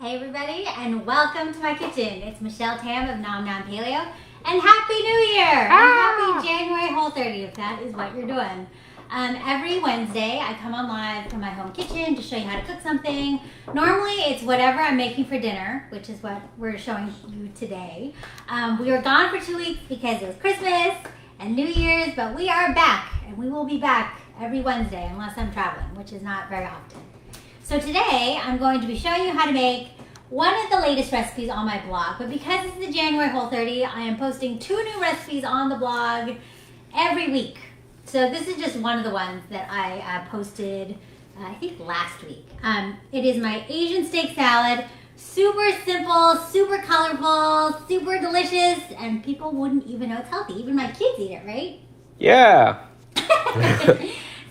Hey everybody, and welcome to my kitchen. It's Michelle Tam of Nom Nom Paleo, and Happy New Year! And Happy January Whole30 if that is what you're doing. Every Wednesday I come on live from my home kitchen to show you how to cook something. Normally it's whatever I'm making for dinner, which is what we're showing you today. We were gone for 2 weeks because it was Christmas and New Year's, but we are back, and we will be back every Wednesday unless I'm traveling, which is not very often. So today I'm going to be showing you how to make one of the latest recipes on my blog, but because it's the January Whole30, I am posting 2 new recipes on the blog every week. So this is just one of the ones that I posted, I think last week. It is my Asian steak salad. Super simple, super colorful, super delicious, and people wouldn't even know it's healthy. Even my kids eat it, right? Yeah.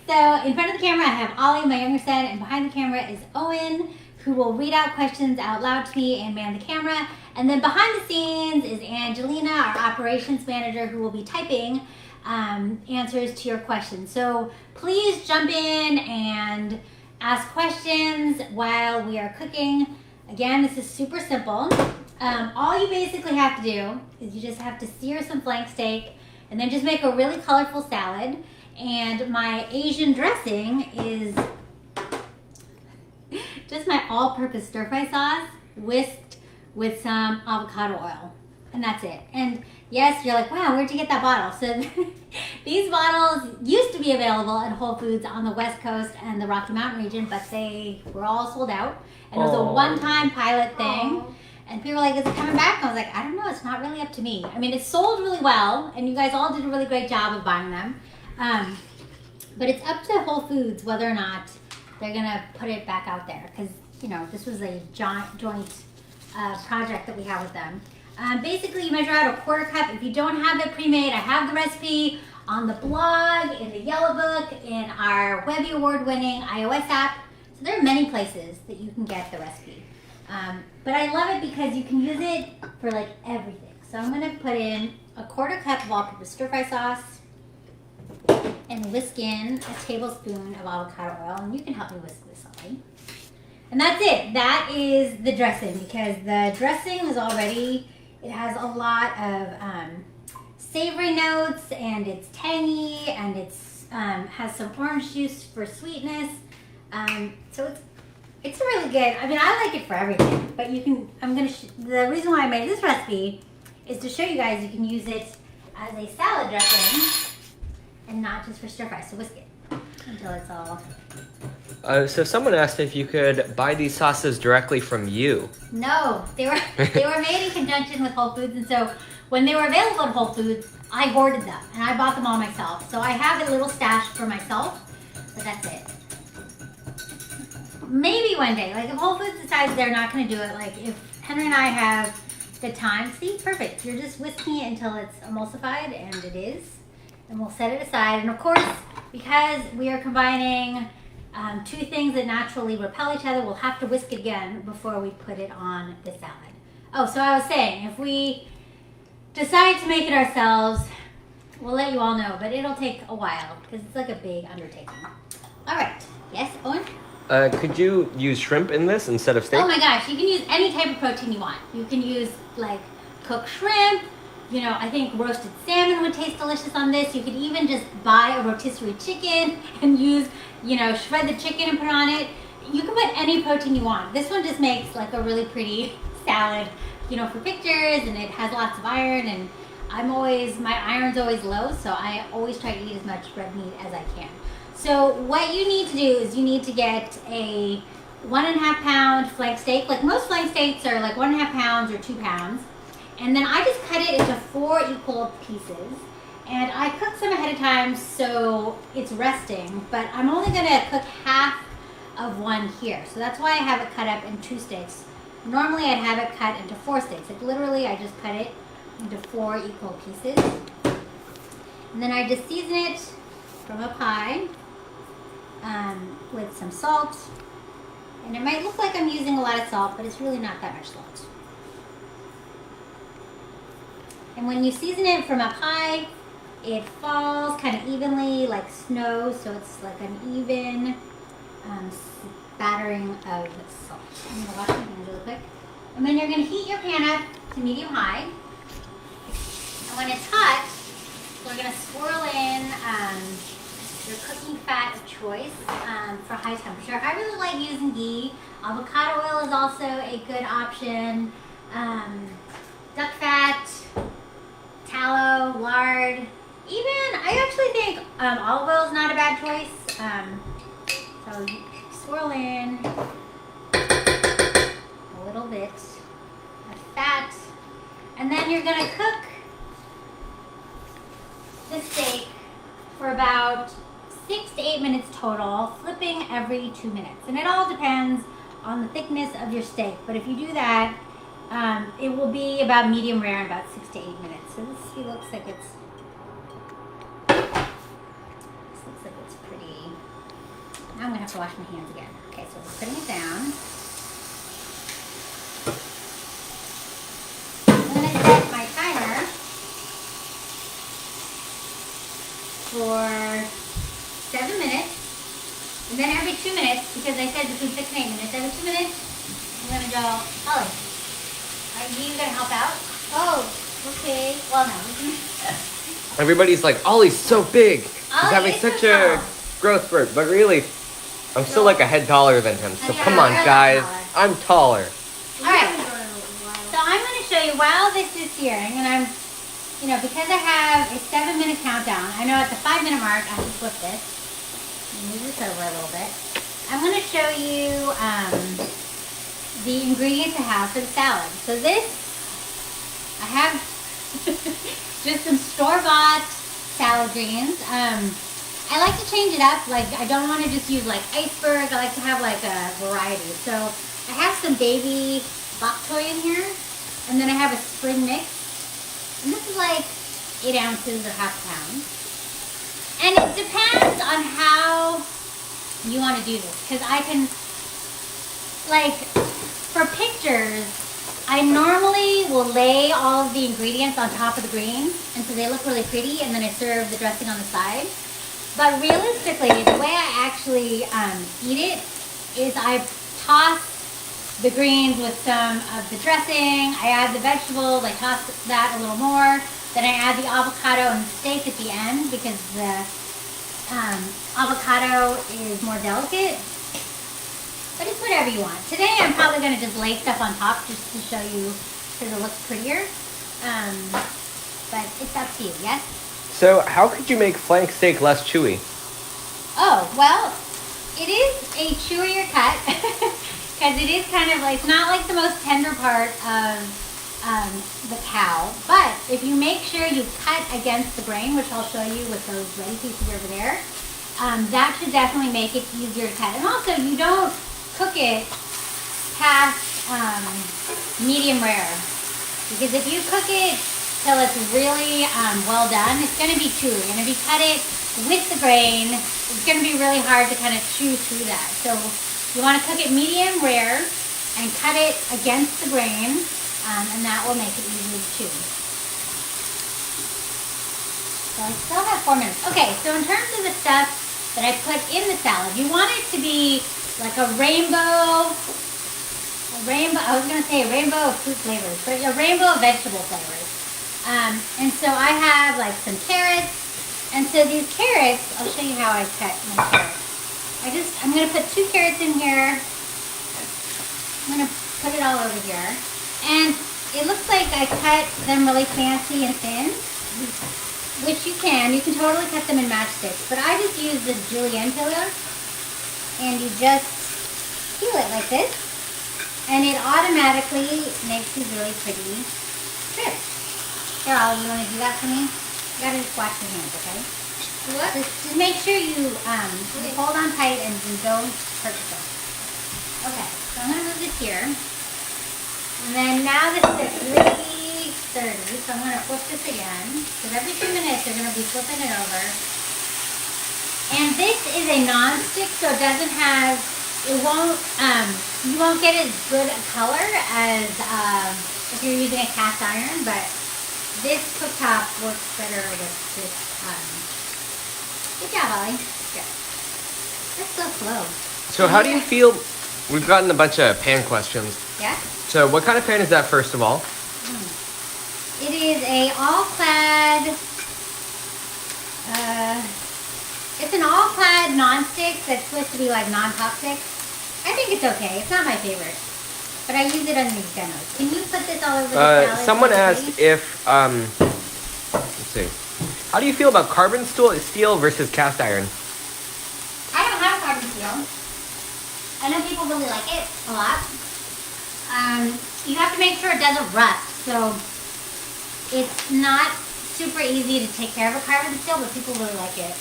So in front of the camera I have Ollie, my younger son, and behind the camera is Owen, who will read out questions out loud to me and man the camera. And then behind the scenes is Angelina, our operations manager, who will be typing answers to your questions. So please jump in and ask questions while we are cooking. Again, this is super simple. All you basically have to do is you just have to sear some flank steak and then just make a really colorful salad. And my Asian dressing is just my all-purpose stir-fry sauce whisked with some avocado oil. And that's it. And yes, you're like, wow, where'd you get that bottle? So these bottles used to be available at Whole Foods on the West Coast and the Rocky Mountain region, but they were all sold out. And it was a one-time pilot thing. And people were like, is it coming back? And I was like, I don't know, it's not really up to me. I mean, it sold really well, and you guys all did a really great job of buying them. But it's up to Whole Foods whether or not they're gonna put it back out there, because you know this was a joint project that we have with them. Basically, you measure out a 1/4 cup. If you don't have it pre-made, I have the recipe on the blog, in the yellow book, in our Webby Award-winning iOS app. So there are many places that you can get the recipe. But I love it because you can use it for like everything. So I'm gonna put in a 1/4 cup of all-purpose stir-fry sauce and whisk in a tablespoon of avocado oil, and you can help me whisk this, Ollie. And that's it. That is the dressing, because the dressing is already, it has a lot of savory notes, and it's tangy, and it's has some orange juice for sweetness. So it's really good. I mean, I like it for everything, but you can, the reason why I made this recipe is to show you guys you can use it as a salad dressing and not just for stir fry. So whisk it until it's all. So someone asked if you could buy these sauces directly from you. No, they were made in conjunction with Whole Foods, and so when they were available at Whole Foods, I hoarded them and I bought them all myself. So I have a little stash for myself, but that's it. Maybe one day, like if Whole Foods decides they're not going to do it, like if Henry and I have the time, see, perfect. You're just whisking it until it's emulsified, and it is. And we'll set it aside. And of course, because we are combining 2 things that naturally repel each other, we'll have to whisk it again before we put it on the salad. Oh, so I was saying, if we decide to make it ourselves, we'll let you all know, but it'll take a while because it's like a big undertaking. All right. Yes, Owen? Could you use shrimp in this instead of steak? Oh my gosh, you can use any type of protein you want. You can use like cooked shrimp. You know, I think roasted salmon would taste delicious on this. You could even just buy a rotisserie chicken and use, you know, shred the chicken and put it on it. You can put any protein you want. This one just makes like a really pretty salad, you know, for pictures, and it has lots of iron, and my iron's always low, so I always try to eat as much red meat as I can. So what you need to do is you need to get a 1.5 pound flank steak. Like most flank steaks are like 1.5 pounds or 2 pounds. And then I just cut it into 4 equal pieces. And I cook some ahead of time so it's resting, but I'm only gonna cook half of one here. So that's why I have it cut up in 2 steaks. Normally I'd have it cut into 4 steaks. Like literally I just cut it into 4 equal pieces. And then I just season it from up high with some salt. And it might look like I'm using a lot of salt, but it's really not that much salt. And when you season it from up high, it falls kind of evenly like snow, so it's like an even spattering of salt. I'm gonna wash my hands really quick. And then you're gonna heat your pan up to medium high. And when it's hot, we're gonna swirl in your cooking fat of choice for high temperature. I really like using ghee. Avocado oil is also a good option. Duck fat, tallow, lard. Even, I actually think olive oil is not a bad choice. So you swirl in a little bit of fat. And then you're gonna cook the steak for about 6 to 8 minutes total, flipping every 2 minutes. And it all depends on the thickness of your steak. But if you do that, it will be about medium rare in about 6 to 8 minutes. So this looks like it's pretty. Now I'm gonna have to wash my hands again. Okay, so we're putting it down. I'm gonna set my timer for 7 minutes. And then every 2 minutes, because I said between 6 and 8 minutes, every 2 minutes, I'm gonna go, Ollie, are you gonna help out? Oh, okay. Well, no. Everybody's like, Ollie's so big. He's Ollie having is such so a tall. growth spurt. But really, I'm still like a head taller than him. So Yeah, come on, you're guys. taller. I'm taller. Alright, so I'm going to show you while this is searing, and I'm, because I have a 7-minute countdown, I know at the 5-minute mark I have to flip this, move this over a little bit. I'm going to show you the ingredients I have for the salad. So this, I have just some store-bought salad greens. I like to change it up. Like, I don't want to just use like iceberg. I like to have like a variety. So I have some baby bok choy in here, and then I have a spring mix. And this is like 8 ounces or half a pound. And it depends on how you want to do this, because I can, like, for pictures, I normally will lay all of the ingredients on top of the greens, and so they look really pretty, and then I serve the dressing on the side. But realistically, the way I actually eat it is I toss the greens with some of the dressing, I add the vegetables, I toss that a little more, then I add the avocado and the steak at the end because the avocado is more delicate. But it's whatever you want. Today I'm probably going to just lay stuff on top just to show you because it looks prettier. But it's up to you, yes? So how could you make flank steak less chewy? Oh, well, it is a chewier cut because it is kind of like, it's not like the most tender part of the cow. But if you make sure you cut against the grain, which I'll show you with those ready pieces over there, that should definitely make it easier to cut. And also, you don't cook it past medium rare, because if you cook it till it's really well done, it's going to be chewy. And if you cut it with the grain, it's going to be really hard to kind of chew through that. So you want to cook it medium rare and cut it against the grain, and that will make it easy to chew. So I still have 4 minutes. Okay, so in terms of the stuff that I put in the salad, you want it to be like a rainbow, I was going to say a rainbow of fruit flavors, but a rainbow of vegetable flavors. And so I have like some carrots, and so these carrots, I'll show you how I cut my carrots. I'm going to put 2 carrots in here. I'm going to put it all over here. And it looks like I cut them really fancy and thin, which you can totally cut them in matchsticks, but I just use this julienne peeler, and you just peel it like this, and it automatically makes these really pretty strips. Here, Ollie, you want to do that for me? You gotta just wash your hands, okay? What? Just make sure you hold on tight and don't hurt yourself. Okay, so I'm gonna move this here. And then now this is at 330, so I'm gonna flip this again. Because every 2 minutes you're gonna be flipping it over. And this is a non-stick, so it doesn't have, you won't get as good a color as if you're using a cast iron, but this cooktop works better with this. Good job, Ollie. Good. That's so slow. So how do you feel? We've gotten a bunch of pan questions. Yeah? So what kind of pan is that, first of all? It is a all-clad, it's an all-clad non-stick that's supposed to be like non-toxic. I think it's okay. It's not my favorite. But I use it on these demos. Can you put this all over the salad? Someone asked if, let's see. How do you feel about carbon steel versus cast iron? I don't have carbon steel. I know people really like it a lot. You have to make sure it doesn't rust. So it's not super easy to take care of a carbon steel, but people really like it.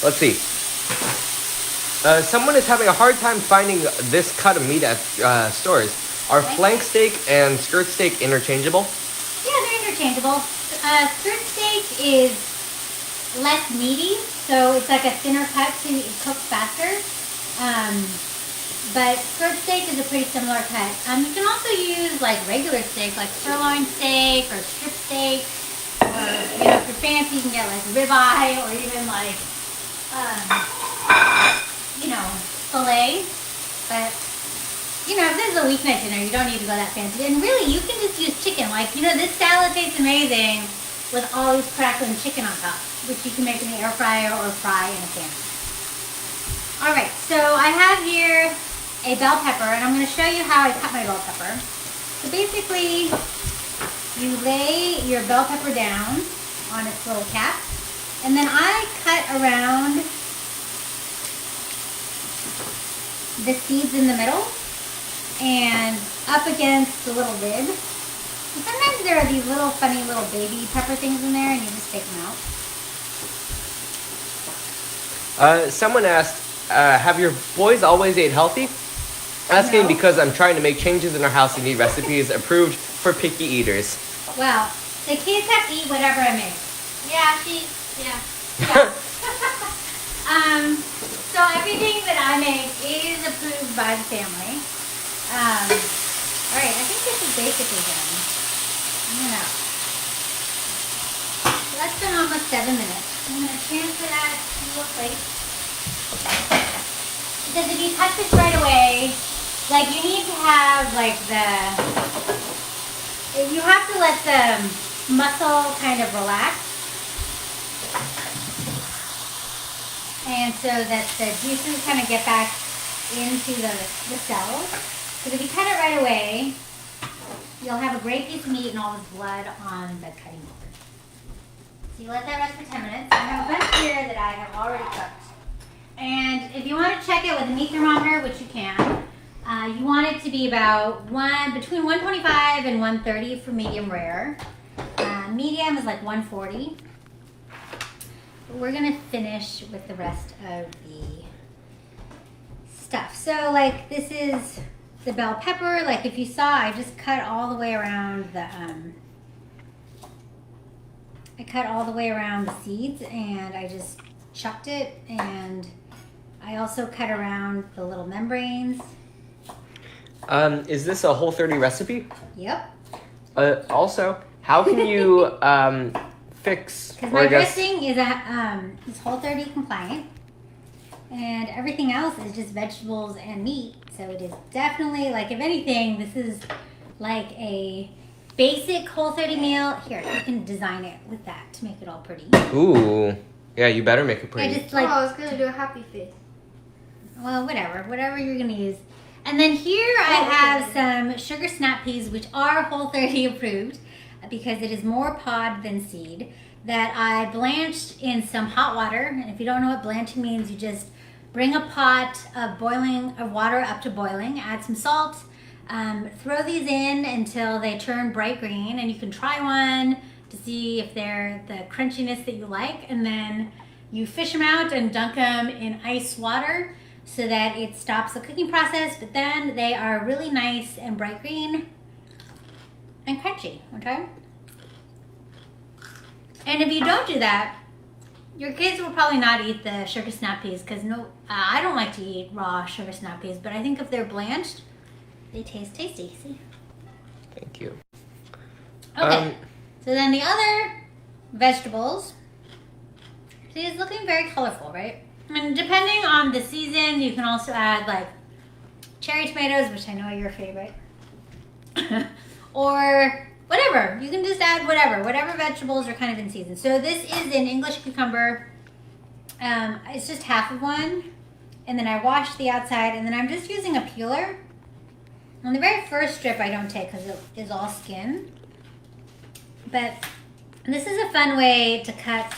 Let's see. Someone is having a hard time finding this cut of meat at stores. Are flank steak and skirt steak interchangeable? Yeah, they're interchangeable. Skirt steak is less meaty, so it's like a thinner cut, so it cooks faster. But skirt steak is a pretty similar cut. You can also use like regular steak, like sirloin steak or strip steak. Or, you know, if you're fancy, you can get like ribeye or even like, you know, filet. But, you know, if this is a weeknight dinner, you don't need to go that fancy. And really, you can just use chicken. Like, you know, this salad tastes amazing with all this crackling chicken on top, which you can make in the air fryer or fry in a pan. Alright, so I have here a bell pepper, and I'm going to show you how I cut my bell pepper. So basically, you lay your bell pepper down on its little cap, and then I cut around the seeds in the middle and up against the little lid. And sometimes there are these little funny little baby pepper things in there, and you just take them out. Someone asked, have your boys always ate healthy? Asking No. because I'm trying to make changes in our house and need recipes approved for picky eaters. Well, the kids have to eat whatever I make. Yeah. So everything that I make is approved by the family. Alright, I think this is basically done. I'm gonna, so that's been almost 7 minutes. I'm gonna transfer that to a plate. Because if you cut this right away, like you need to have like you have to let the muscle kind of relax. And so that the juices kind of get back into the cells. Because if you cut it right away, you'll have a great piece of meat and all this blood on the cutting board. So you let that rest for 10 minutes. I have a bunch here that I have already cooked. And if you want to check it with a meat thermometer, which you can, you want it to be about between 125 and 130 for medium rare. Medium is like 140. But we're gonna finish with the rest of the stuff. So like this is the bell pepper. Like if you saw, I just cut all the way around the seeds, and I just chucked it, and I also cut around the little membranes. Is this a Whole30 recipe? Yep. Also, how can you fix? Because my dressing is Whole30 compliant, and everything else is just vegetables and meat. So it is definitely, like, if anything, this is like a basic Whole30 meal. Here, you can design it with that to make it all pretty. Ooh, yeah, you better make it pretty. I just like. Oh, I was gonna do a happy face. Well, whatever you're gonna use. And then here I have some sugar snap peas, which are Whole30 approved because it is more pod than seed, that I blanched in some hot water. And if you don't know what blanching means, you just bring a pot of water up to boiling, add some salt, throw these in until they turn bright green, and you can try one to see if they're the crunchiness that you like, and then you fish them out and dunk them in ice water so that it stops the cooking process, but then they are really nice and bright green and crunchy, okay? And if you don't do that, your kids will probably not eat the sugar snap peas, because I don't like to eat raw sugar snap peas, but I think if they're blanched, they taste tasty. See? Thank you. Okay, so then the other vegetables, See, it's looking very colorful, right? And depending on the season, you can also add like cherry tomatoes, which I know are your favorite. Or whatever. You can just add whatever vegetables are kind of in season. So this is an English cucumber. It's just half of one. And then I washed the outside, and then I'm just using a peeler. On the very first strip I don't take because it is all skin. But this is a fun way to cut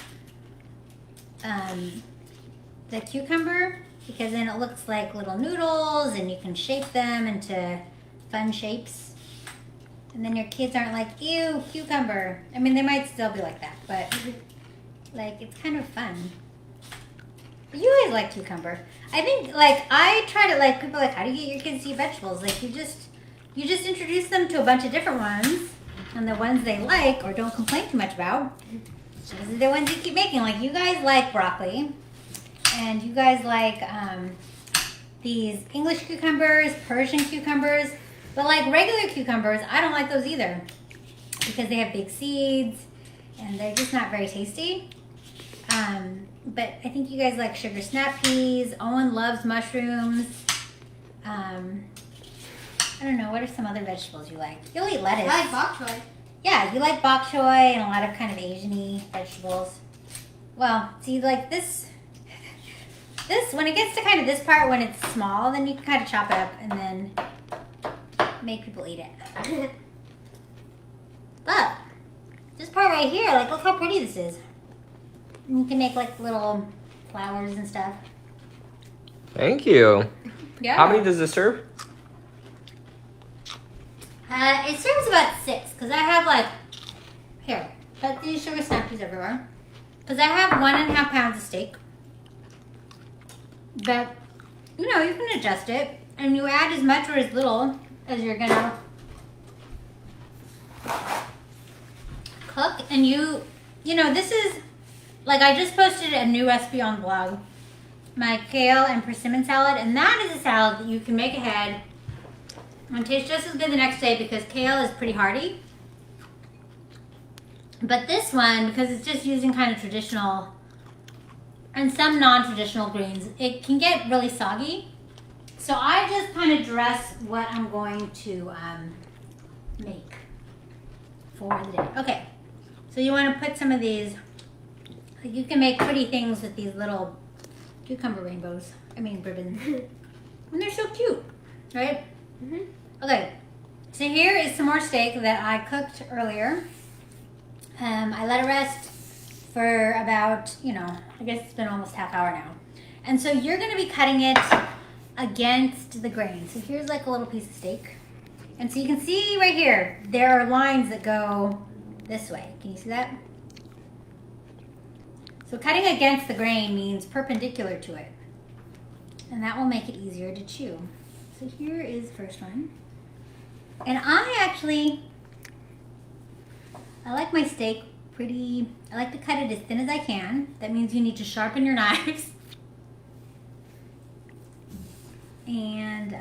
the cucumber, because then it looks like little noodles and you can shape them into fun shapes. And then your kids aren't like, ew, cucumber. I mean, they might still be like that, but like, it's kind of fun. But you guys like cucumber. I think, like, I try to, like, people are like, how do you get your kids to eat vegetables? Like, you just introduce them to a bunch of different ones, and the ones they like or don't complain too much about, those are the ones you keep making. Like, you guys like broccoli, and you guys like these English cucumbers, Persian cucumbers, but like regular cucumbers, I don't like those either because they have big seeds and they're just not very tasty. But I think you guys like sugar snap peas. Owen loves mushrooms. I don't know, what are some other vegetables you like? You'll eat lettuce. I like bok choy. Yeah, you like bok choy and a lot of kind of Asian-y vegetables. Well, see, like this, when it gets to kind of this part, when it's small, then you can kind of chop it up and then make people eat it. But this part right here, like, look how pretty this is. And you can make like little flowers and stuff. Thank you. Yeah. How many does this serve? It serves about 6, because I have like, here, put these sugar snap peas everywhere. Because I have 1.5 pounds of steak. But, you know, you can adjust it. And you add as much or as little as you're gonna cook. And you know, this is, like, I just posted a new recipe on the blog. My kale and persimmon salad. And that is a salad that you can make ahead and tastes just as good the next day, because kale is pretty hearty. But this one, because it's just using kind of traditional and some non-traditional greens, it can get really soggy. So I just kind of dress what I'm going to make for the day. Okay, so you want to put some of these, like, you can make pretty things with these little cucumber rainbows. I mean ribbons. And they're so cute, right? Mm-hmm. Okay, so here is some more steak that I cooked earlier. I let it rest for about, you know, I guess it's been almost half hour now. And so you're going to be cutting it against the grain. So here's like a little piece of steak. And so you can see right here, there are lines that go this way. Can you see that? So cutting against the grain means perpendicular to it. And that will make it easier to chew. So here is the first one. And I like my steak pretty, I like to cut it as thin as I can. That means you need to sharpen your knives. And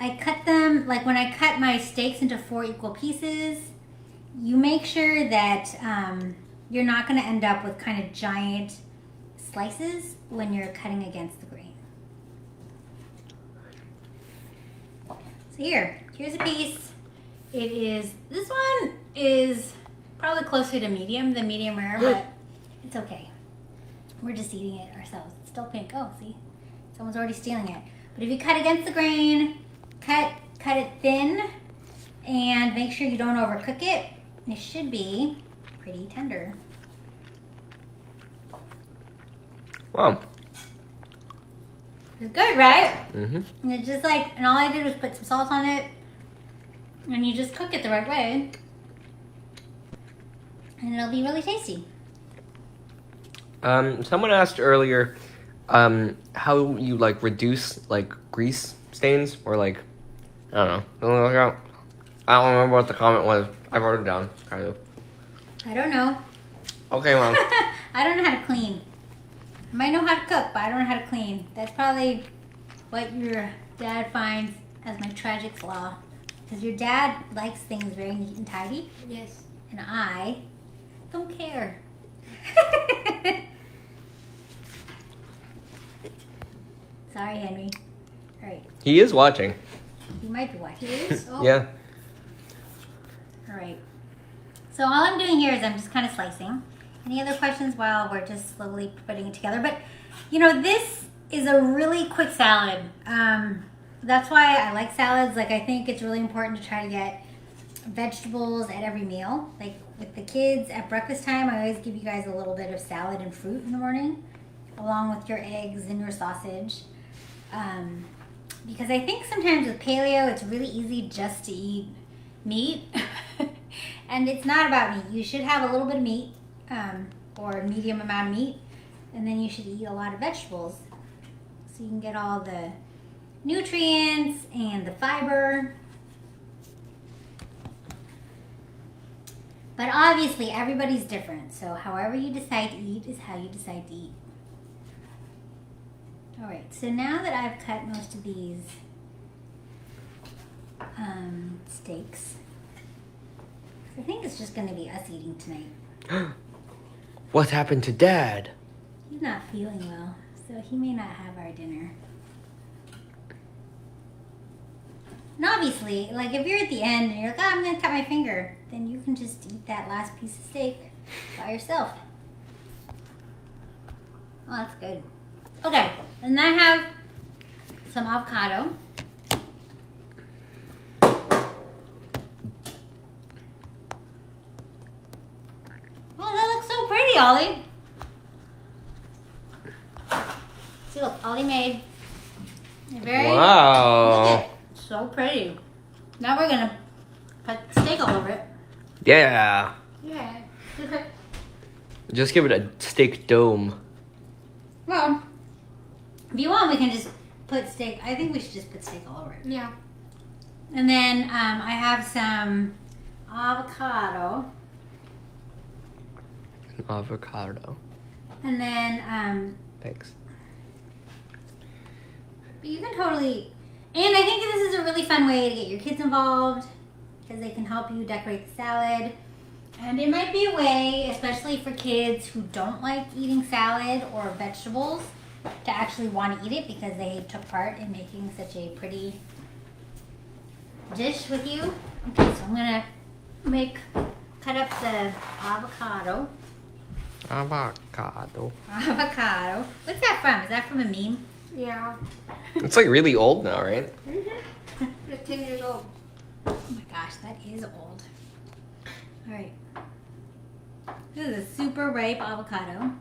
I cut them, like when I cut my steaks into 4 equal pieces, you make sure that you're not going to end up with kind of giant slices when you're cutting against the grain. So here's a piece. This one is probably closer to medium than medium rare, but it's okay. We're just eating it ourselves. It's still pink. Oh, see? Someone's already stealing it. But if you cut against the grain, cut it thin, and make sure you don't overcook it. It should be pretty tender. Wow. It's good, right? Mm-hmm. And it's just like, and all I did was put some salt on it, and you just cook it the right way, and it'll be really tasty. Someone asked earlier, how you like reduce like grease stains or like, I don't know. I don't remember what the comment was. I wrote it down, kind of. I don't know. Okay, Mom. I don't know how to clean. I might know how to cook, but I don't know how to clean. That's probably what your dad finds as my tragic flaw. Because your dad likes things very neat and tidy. Yes. And I don't care. Sorry, Henry. All right. He is watching. You might be watching. He is? Oh. Yeah. All right. So all I'm doing here is I'm just kind of slicing. Any other questions while we're just slowly putting it together? But, you know, this is a really quick salad. That's why I like salads. Like, I think it's really important to try to get vegetables at every meal. Like, with the kids at breakfast time, I always give you guys a little bit of salad and fruit in the morning, along with your eggs and your sausage. Because I think sometimes with paleo, it's really easy just to eat meat. And it's not about meat. You should have a little bit of meat, or a medium amount of meat, and then you should eat a lot of vegetables. So you can get all the nutrients and the fiber. But obviously everybody's different. So however you decide to eat is how you decide to eat. All right, so now that I've cut most of these steaks, I think it's just going to be us eating tonight. What happened to Dad? He's not feeling well, so he may not have our dinner. And obviously, like if you're at the end and you're like, oh, I'm going to cut my finger, then you can just eat that last piece of steak by yourself. Oh, that's good. Okay, and I have some avocado. Oh, that looks so pretty, Ollie. See, look, Ollie made a very Wow. Look at, so pretty. Now we're gonna put steak all over it. Yeah. Yeah. Just give it a steak dome. Well, if you want, we can just put steak. I think we should just put steak all over it. Yeah. And then I have some avocado. Avocado. And then, Thanks. but you can totally, and I think this is a really fun way to get your kids involved because they can help you decorate the salad. And it might be a way, especially for kids who don't like eating salad or vegetables, to actually want to eat it because they took part in making such a pretty dish with you. Okay, so I'm gonna cut up the avocado. Avocado. Avocado. What's that from? Is that from a meme? Yeah. It's like really old now, right? It's 10 years old. Oh my gosh, that is old. All right. This is a super ripe avocado,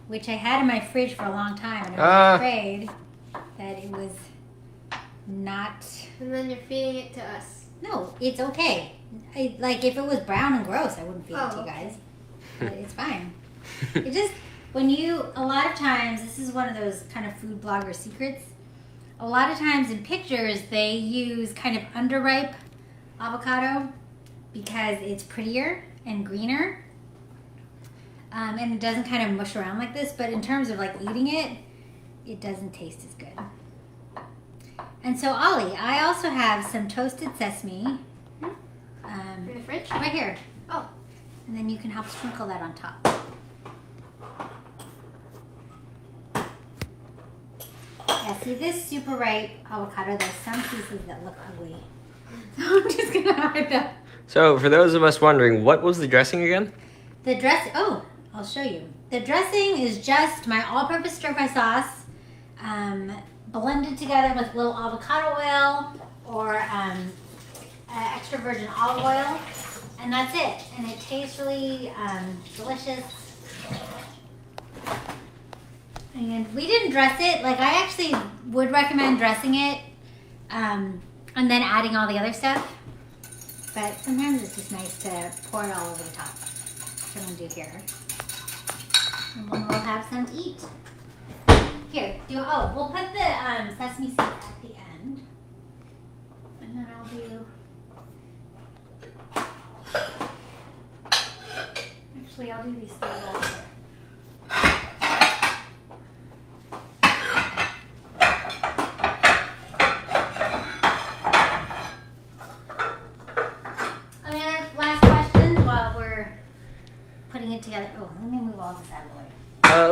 which I had in my fridge for a long time, and I was afraid that it was not. And then you're feeding it to us. No, it's okay. Like if it was brown and gross, I wouldn't feed it to you okay. guys. But it's fine. It just when you a lot of times this is one of those kind of food blogger secrets. A lot of times in pictures they use kind of underripe avocado because it's prettier and greener. And it doesn't kind of mush around like this, but in terms of like eating it, it doesn't taste as good. And so Ollie, I also have some toasted sesame. In the fridge? Right here. Oh. And then you can help sprinkle that on top. Yeah, see this super ripe avocado, there's some pieces that look ugly. So I'm just gonna hide that. So, for those of us wondering, what was the dressing again? The dressing, oh, I'll show you. The dressing is just my all-purpose stir-fry sauce, blended together with a little avocado oil or extra virgin olive oil, and that's it. And it tastes really delicious. And we didn't dress it. Like I actually would recommend dressing it and then adding all the other stuff. But sometimes it's just nice to pour it all over the top. That's what I'm gonna do here. And then we'll have some to eat. Here, we'll put the sesame seeds at the end. And then I'll do, actually I'll do these three rolls here.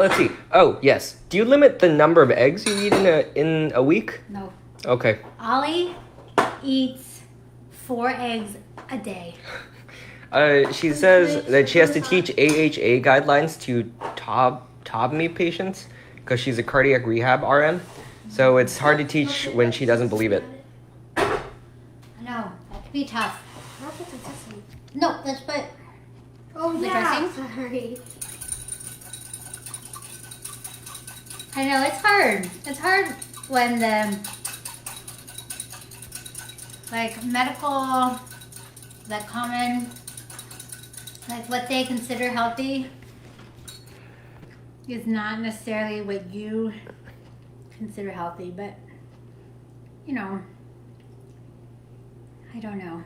let's see. Oh, yes. Do you limit the number of eggs you eat in a week? No. Okay. Ollie eats 4 eggs a day. She says that she has to teach AHA guidelines to TOBMI patients because she's a cardiac rehab RN. So it's hard to teach when she doesn't believe it. No, that could be tough. I don't think it's sesame. No, let's put. Oh, The yeah. dressing? Sorry. I know it's hard. It's hard when the medical, common, what they consider healthy is not necessarily what you consider healthy. But you know, I don't know.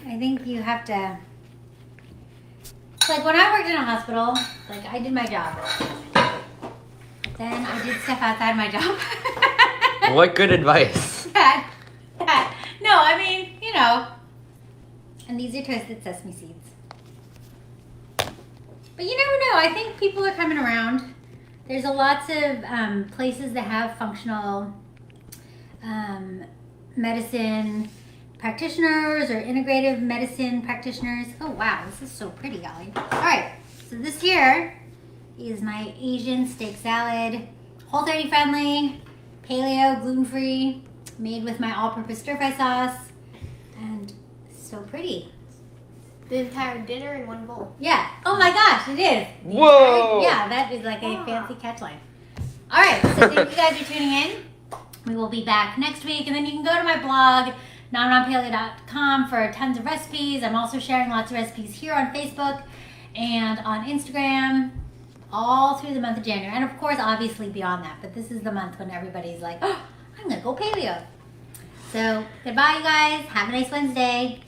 I think you have to. Like when I worked in a hospital, I did my job. Then I did stuff outside my job. What good advice? No, I mean, you know. And these are toasted sesame seeds. But you never know. I think people are coming around. There's lots of places that have functional medicine practitioners or integrative medicine practitioners. Oh wow, this is so pretty, Ollie. All right, so this here is my Asian steak salad, Whole30 friendly, paleo, gluten-free, made with my all-purpose stir-fry sauce, and so pretty. The entire dinner in one bowl. Yeah. Oh my gosh, it is. Whoa. Yeah, that is like a fancy catchline. All right, so thank you guys for tuning in. We will be back next week, and then you can go to my blog, nomnompaleo.com, for tons of recipes. I'm also sharing lots of recipes here on Facebook and on Instagram all through the month of January. And of course, obviously beyond that. But this is the month when everybody's like, oh, I'm going to go paleo. So goodbye, you guys. Have a nice Wednesday.